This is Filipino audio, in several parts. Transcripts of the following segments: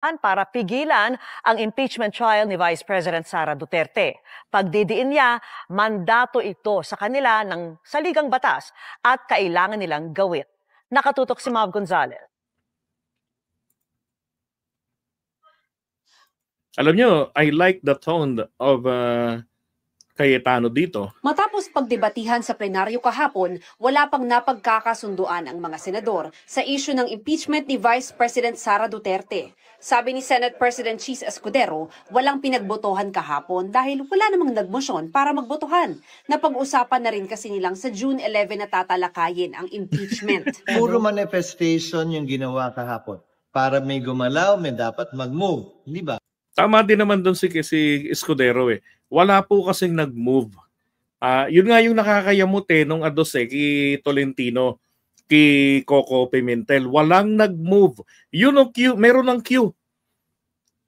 para pigilan ang impeachment trial ni Vice President Sara Duterte. Pagdidiin niya, mandato ito sa kanila ng saligang batas at kailangan nilang gawin. Nakatutok si Mav Gonzalez. Alam nyo, I like the tone of Cayetano dito. Matapos pagdebatihan sa plenaryo kahapon, wala pang napagkakasunduan ang mga senador sa issue ng impeachment ni Vice President Sara Duterte. Sabi ni Senate President Chis Escudero, walang pinagbotohan kahapon dahil wala namang nagmosyon para magbotohan. Napag-usapan na rin kasi nilang sa June 11 na tatalakayin ang impeachment. Puro manifestation yung ginawa kahapon. Para may gumalaw, may dapat mag-move. Hindi ba? Tama din naman doon si Escudero eh. Wala po kasing nag-move. Yun nga yung nakakayamot nung adose kay Tolentino, kay Coco Pimentel. Walang nag-move. Yun ang cue, meron ng cue.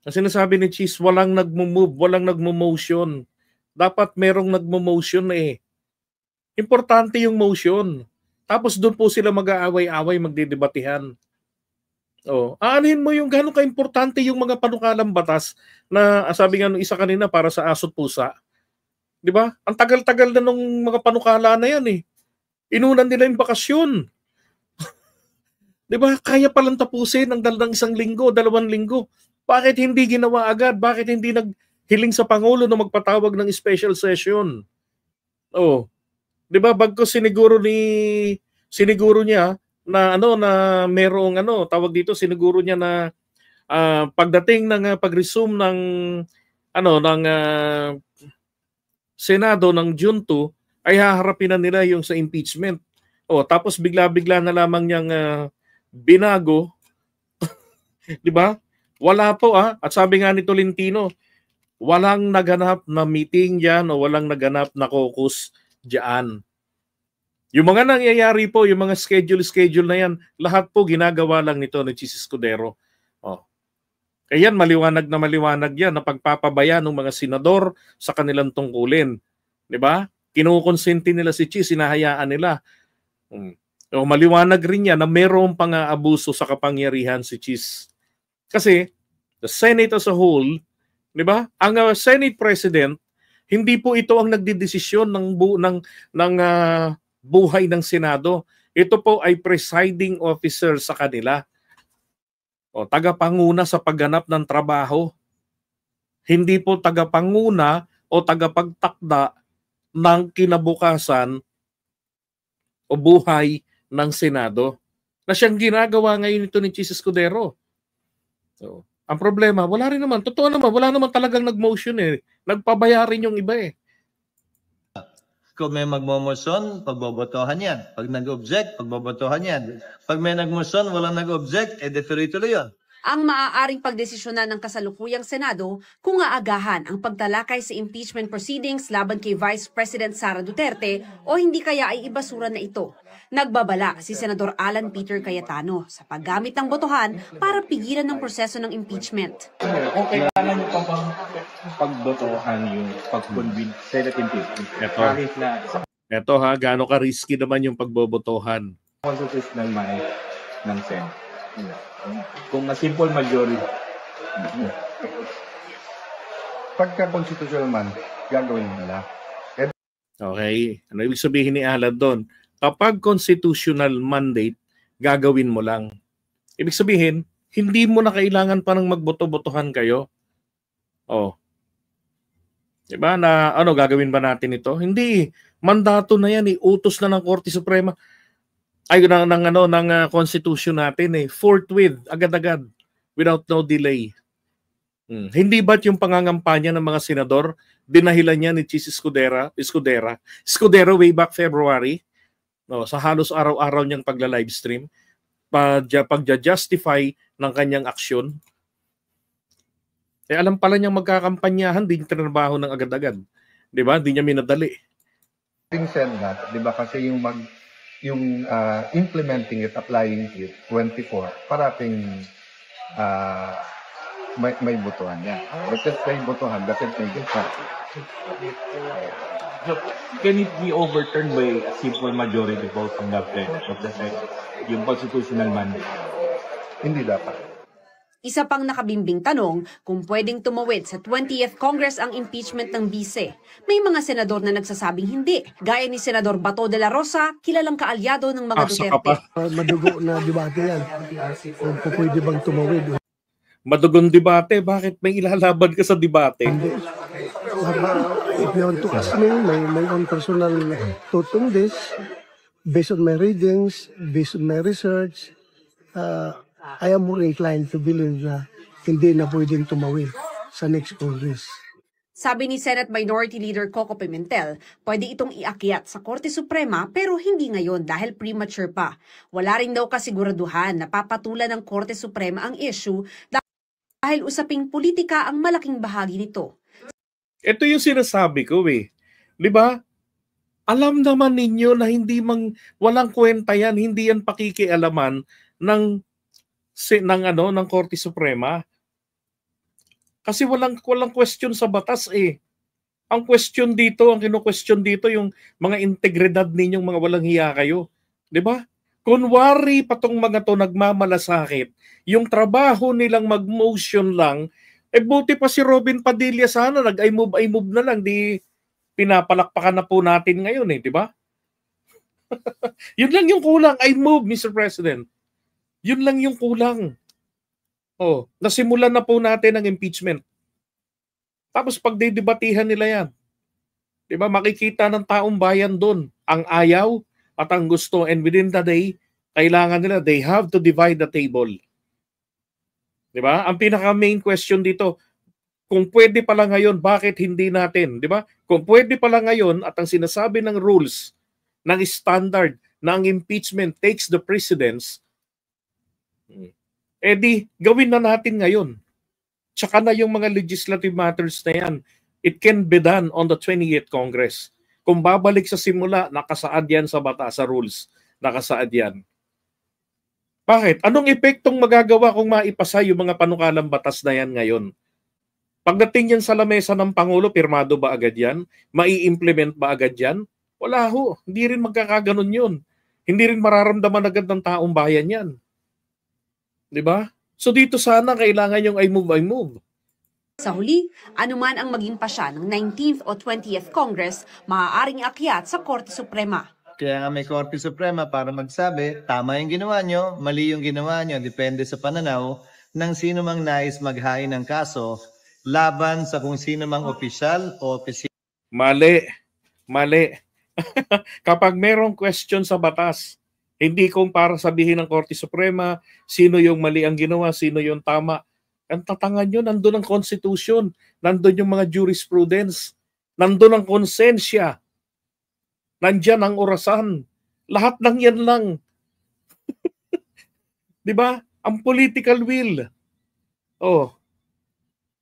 Kasi sinasabi ni Cheese, walang nag-move, walang nag-motion. Dapat merong nag-motion eh. Importante yung motion. Tapos doon po sila mag-aaway-away, magdidebatehan. Aanhin mo yung gano'ng ka-importante yung mga panukalang batas na sabi nga nung isa kanina para sa aso't pusa. Di ba? Ang tagal-tagal na nung mga panukala na yan eh. Inunan nila yung bakasyon. Di ba? Kaya palang tapusin ang dalang 1 linggo, 2 linggo. Bakit hindi ginawa agad? Bakit hindi naghiling sa Pangulo na magpatawag ng special session? Di ba? Bagkus siniguro niya na na merong tawag dito, siniguro niya na pagdating ng pag-resume ng Senado ng June 2 ay haharapin na nila yung sa impeachment. Tapos bigla-bigla na lamang niyang binago. 'Di ba? Wala po at sabi nga ni Tolentino, walang naganap na meeting diyan o walang naganap na caucus diyan. Yung mga nangyayari po, yung mga schedule na yan, lahat po ginagawa lang nito ni Chis Escudero. Kaya yan, maliwanag yan na pagpapabaya ng mga senador sa kanilang tungkulin. Diba? Kinukonsente nila si Chis, sinahayaan nila. Maliwanag rin yan na mayroong pang abuso sa kapangyarihan si Chis. Kasi, the Senate as a whole, diba? Ang Senate President, hindi po ito ang nagdidesisyon ng buhay ng Senado. Ito po ay presiding officer sa kanila. Tagapanguna sa pagganap ng trabaho. Hindi po tagapanguna o tagapagtakda ng kinabukasan o buhay ng Senado. Na siyang ginagawa ngayon ito ni Chis Escudero. Ang problema, wala rin naman. Totoo naman, wala naman talagang nag-motion eh. Nagpabaya rin yung iba eh. Kung may magmomoson, pagbobotohan yan. Pag nag-object, pagbobotohan yan. Pag may nagmoson, walang nag-object, deferituloy yun. Ang maaaring pagdesisyonan ng kasalukuyang Senado kung aagahan ang pagtalakay sa impeachment proceedings laban kay Vice President Sara Duterte o hindi kaya ay ibasura na ito. Nagbabala si Senador Alan Peter Cayetano sa paggamit ng botohan para pigilan ng proseso ng impeachment. Kung kailangan mo pang pagbotohan yung pag-convict Senate impeachment. Ito gaano ka risky naman yung pagbobotohan. Constitutional mind ng Senate. Kung na simple majority. Pagka constitutional man, gagawin nila. Okay. Ano ibig sabihin ni Alan doon? Kapag constitutional mandate, gagawin mo lang. Ibig sabihin, hindi mo na kailangan pa ng magboto-botohan kayo. Diba na gagawin ba natin ito? Hindi. Mandato na yan, utos na ng Korte Suprema. Ay ng constitution natin forthwith, agad-agad, without no delay. Hindi ba't yung pangangampanya ng mga senador, dinahilan niya ni Chis Escudero way back February, sa halos araw-araw niyang pagla-livestream, pagja-justify ng kanyang aksyon. Alam pala niyang magkakampanyahan, di niya trinabaho ng agad-agad. Di ba? Di niya minadali. Having said that, di ba kasi yung implementing it, applying it, 24, parating may botohan niya. But if may botohan, doesn't make it happen. So, can it be overturned by a simple majority vote from the Senate of the Senate, yung constitutional mandate? Hindi dapat. Isa pang nakabimbing tanong kung pwedeng tumawid sa 20th Congress ang impeachment ng bise. May mga senador na nagsasabing hindi, gaya ni Senador Bato de la Rosa, kilalang kaalyado ng mga Asa ka Duterte. pa. Madugo na debate yan. Kung pwede bang tumawid. Madugong debate, bakit may ilalaban ka sa debate? If you want to ask me, my own personal thought on this, based on my readings, based on my research, I am more inclined to believe na hindi na pwedeng tumawid sa next Congress. Sabi ni Senate Minority Leader Coco Pimentel, pwede itong iakyat sa Korte Suprema pero hindi ngayon dahil premature pa. Wala rin daw kasiguraduhan na papatulan ng Korte Suprema ang issue dahil usaping politika ang malaking bahagi nito. Ito yung sinasabi ko eh. 'Di ba? Alam naman ninyo na walang kwenta yan, hindi yan pakikialaman ng Korte Suprema. Kasi walang question sa batas eh. Ang kino-question dito yung mga integridad ninyong mga walang hiya kayo. 'Di ba? Kunwari pa tong mga to nagmamalasakit, yung trabaho nilang mag-motion lang, buti pa si Robin Padilla sana I move na lang, di pinapalakpakan na po natin ngayon eh, di ba? Yun lang yung kulang, I move, Mr. President. Yun lang yung kulang. Oh, nasimulan na po natin ang impeachment. Tapos pagdidebatihan nila yan, di ba, makikita ng taong bayan doon ang ayaw at ang gusto, and within the day, kailangan nila, they have to divide the table. Di ba? Ang pinaka-main question dito, kung pwede pala ngayon, bakit hindi natin? Di ba? Kung pwede pala ngayon at ang sinasabi ng rules, ng standard, na ang impeachment takes the precedence, di, gawin na natin ngayon. Tsaka na yung mga legislative matters na yan. It can be done on the 28th Congress. Kung babalik sa simula, nakasaad yan sa batas, sa rules. Nakasaad yan. Bakit? Anong epektong magagawa kung maipasa yung mga panukalang batas na yan ngayon? Pagdating yan sa lamesa ng Pangulo, pirmado ba agad yan? Mai-implement ba agad yan? Wala ho. Hindi rin magkakaganon yun. Hindi rin mararamdaman agad ng taong bayan yan. Di ba? So dito sana kailangan yung I move. Sa huli, anuman ang maging pasya ng 19th o 20th Congress, maaaring akyat sa Korte Suprema. Kaya nga may Korte Suprema para magsabi, tama yung ginawa nyo, mali yung ginawa nyo, depende sa pananaw ng sino mang nais maghain ng kaso laban sa kung sino mang opisyal o opisyal. Mali. Kapag merong question sa batas, hindi kung para sabihin ng Korte Suprema sino yung mali ang ginawa, sino yung tama. Ang tatangan nyo, nandun ang Constitution, nandun yung mga jurisprudence, nandun ang konsensya, nandyan ang orasan. Lahat ng yan lang. Di ba? Ang political will. Oh.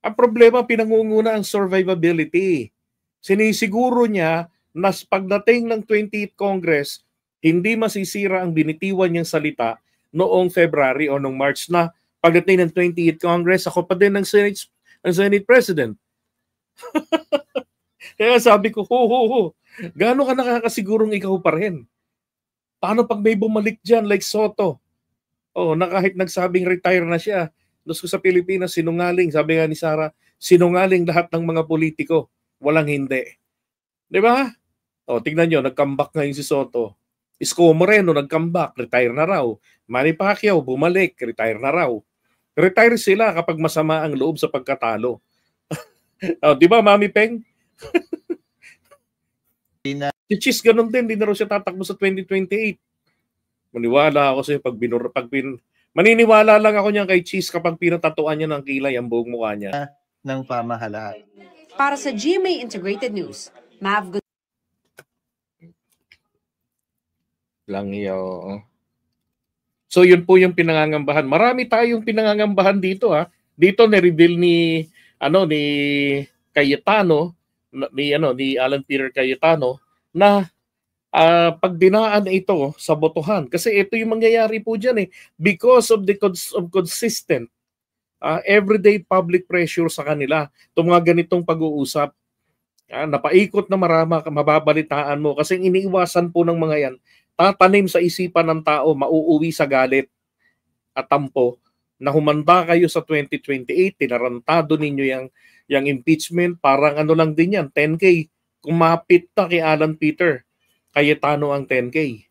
Ang problema, pinangunguna ang survivability. Sinisiguro niya na pagdating ng 20th Congress, hindi masisira ang binitiwan niyang salita noong February o noong March na pagdating ng 20th Congress, ako pa din ang Senate President. Kaya sabi ko, gaano ka nakakasigurong ikaw pa rin? Paano pag may bumalik dyan like Soto? Oh, na kahit nagsabing retire na siya, gusto sa Pilipinas, sinungaling. Sabi nga ni Sara, sinungaling lahat ng mga politiko. Walang hindi. Di ba? Oh, tingnan nyo, nag-comeback ngayon si Soto. Isko Moreno, nag-comeback, retire na raw. Manny Pacquiao, bumalik, retire na raw. Retire sila kapag masama ang loob sa pagkatalo. Oh, di ba, Mami Peng? Si Cheese ganun din, di na raw siya tatakbo sa 2028. Maniwala ako sa'yo maniniwala lang ako niyan kay Cheese kapag pinatatuan niya ng kilay ang buong mukha niya. Ng pamahalaan. Para sa GMA Integrated News, Mav Langyo. So yun po yung pinangangambahan. Marami tayong pinangangambahan dito ha. Dito ni-reveal ni Cayetano, ni Alan Peter Cayetano na pag dinaan ito sa botohan, kasi ito yung mangyayari po diyan because of the consistent everyday public pressure sa kanila. Itong mga ganitong pag-uusap, napaikot na mababalitaan mo kasi iniiwasan po ng mga yan, tatanim sa isipan ng tao, mauuwi sa galit at tampo na humanda kayo sa 2028, tinarantado ninyo yung impeachment, parang ano lang din yan, 10K. Kumapit na kay Alan Peter Cayetano ang 10K.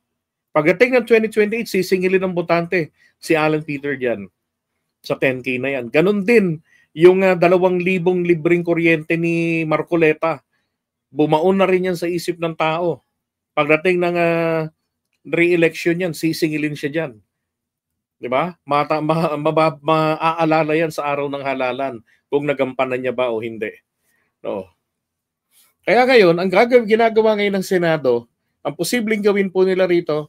Pagdating ng 2028, sisingilin ng botante si Alan Peter dyan sa 10K na yan. Ganon din yung 2,000 libreng kuryente ni Marcoleta. Bumaon na rin yan sa isip ng tao. Pagdating ng re-election yan, sisingilin siya dyan. Di ba? Maaalala yan sa araw ng halalan kung nagampanan niya ba o hindi. No. Kaya ngayon, ang ginagawa ngayon ng Senado, ang posibleng gawin po nila rito,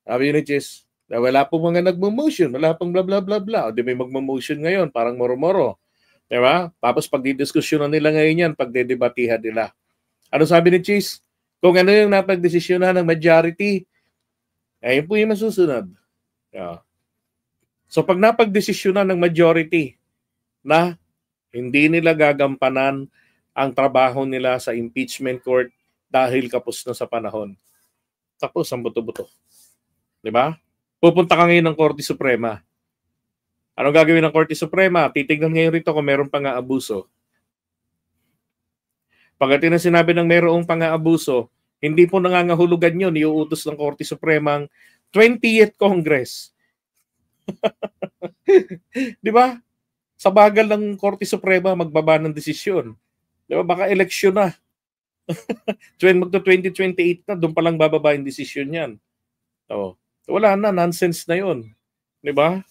sabi ni Chis, na wala po mga nagmo-motion, wala pong bla bla bla bla. O di may magmo-motion ngayon, parang moro-moro. Di ba? Tapos pagdidiskusyonan nila ngayon yan, pagdedebatihan nila. Ano sabi ni Chis? Kung ano yung napagdesisyonan ng majority, ayun po yung masusunod. Yeah. So pag napagdesisyonan ng majority na hindi nila gagampanan ang trabaho nila sa impeachment court dahil kapos na sa panahon, tapos ang buto-buto. Di ba? Pupunta ka ngayon ng Korte Suprema. Anong gagawin ng Korte Suprema? Titignan ngayon rito kung meron pang aabuso. Pagdating na sinabi ng mayroong pang-aabuso, hindi po nangangahulugan yun, iuutos ng Korte Suprema ang 20th Congress. Di ba? Sa bagal ng Korte Suprema magbaba ng desisyon. Di ba? Baka eleksyon na. Magto-2028 na, doon palang bababa yung desisyon yan. So, wala na, nonsense na yun. Di ba?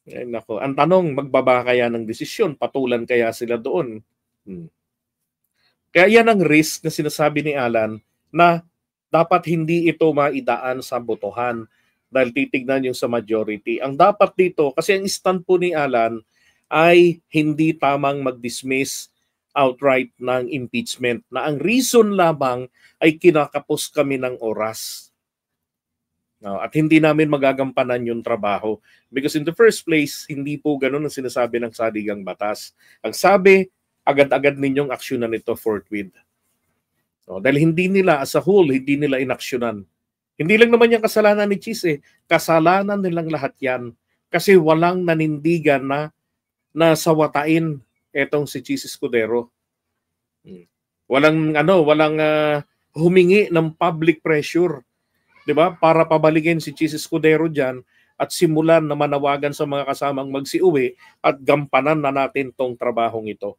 Ay, nako. Ang tanong, magbaba kaya ng desisyon? Patulan kaya sila doon? Kaya yan ang risk na sinasabi ni Alan na dapat hindi ito maidaan sa botohan dahil titignan yung sa majority. Ang dapat dito, kasi ang stand po ni Alan ay hindi tamang mag-dismiss outright ng impeachment na ang reason lamang ay kinakapos kami ng oras. No, at hindi namin magagampanan yung trabaho. Because in the first place, hindi po ganun ang sinasabi ng saligang batas. Ang sabi, agad-agad ninyong aksyonan ito forthwith. So, dahil hindi nila as a whole, hindi nila inaksyonan. Hindi lang naman yung kasalanan ni Chis kasalanan nilang lahat yan. Kasi walang nanindigan na sawatain etong si Chis Escudero. Walang humingi ng public pressure, 'di ba? Para pabalikin si Chis Escudero diyan at simulan na manawagan sa mga kasamang magsiuwi at gampanan na natin tong trabahong ito.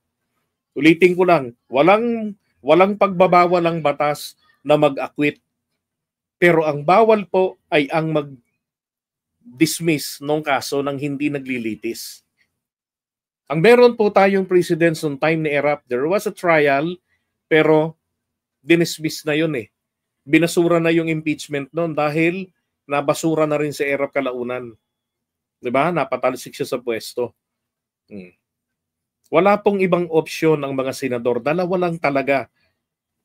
Ulitin ko lang, walang pagbabawal ang batas na mag-acquit. Pero ang bawal po ay ang mag-dismiss ng kaso ng hindi naglilitis. Ang meron po tayong precedents noong time ni Erap, there was a trial, pero dinismiss na yun Binasura na yung impeachment noon dahil nabasura na rin si Erap kalaunan. Diba? Napatalsik siya sa pwesto. Wala pong ibang opsyon ang mga senador. Dalawa lang talaga.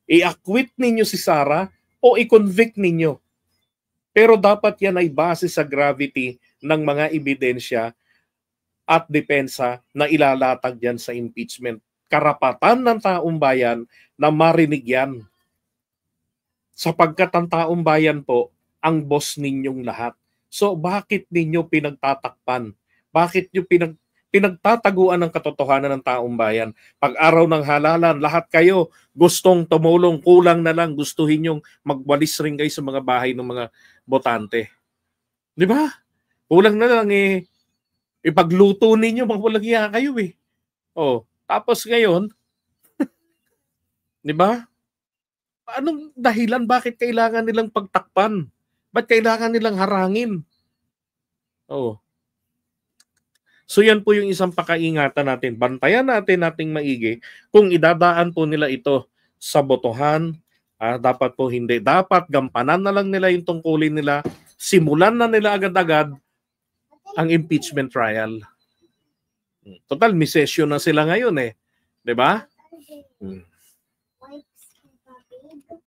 I-acquit ninyo si Sara o i-convict ninyo. Pero dapat yan ay base sa gravity ng mga ebidensya at depensa na ilalatag yan sa impeachment. Karapatan ng taong bayan na marinig yan. Sapagkat ang taong bayan po ang boss ninyong lahat. So bakit ninyo pinagtatakpan? Bakit nyo pinagtataguan ng katotohanan ng taong bayan? Pag araw ng halalan, lahat kayo gustong tumulong, kulang na lang, gustuhin yung magwalis rin kayo sa mga bahay ng mga botante. Di ba? Kulang na lang ipagluto ninyo, magwalang iya kayo tapos ngayon, di ba? Anong dahilan? Bakit kailangan nilang pagtakpan? Ba't kailangan nilang harangin? So yan po yung isang pakaingatan natin. Bantayan nating maigi kung idadaan po nila ito sa botohan. Dapat po hindi. Dapat gampanan na lang nila yung tungkulin nila. Simulan na nila agad-agad ang impeachment trial. Total, may session na sila ngayon 'di ba?